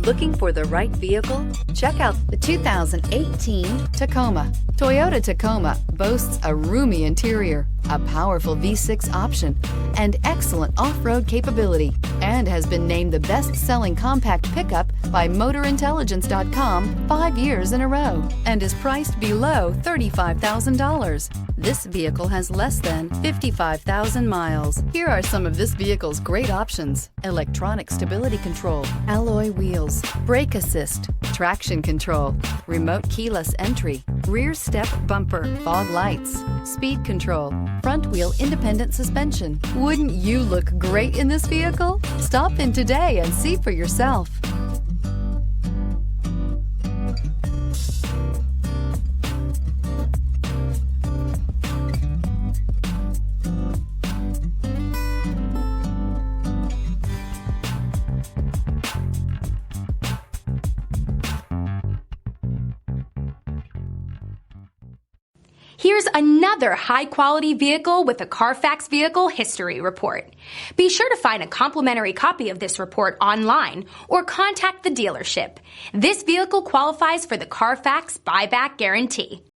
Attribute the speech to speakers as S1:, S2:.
S1: Looking for the right vehicle? Check out the 2018 Tacoma. Toyota Tacoma boasts a roomy interior, a powerful V6 option, and excellent off-road capability, and has been named the best-selling compact pickup by MotorIntelligence.com 5 years in a row, and is priced below $35,000. This vehicle has less than 55,000 miles. Here are some of this vehicle's great options: electronic stability control, alloy wheels, brake assist, traction control, remote keyless entry, rear step bumper, fog lights, speed control, front wheel independent suspension. Wouldn't you look great in this vehicle? Stop in today and see for yourself.
S2: Here's another high-quality vehicle with a Carfax Vehicle History Report. Be sure to find a complimentary copy of this report online or contact the dealership. This vehicle qualifies for the Carfax Buyback Guarantee.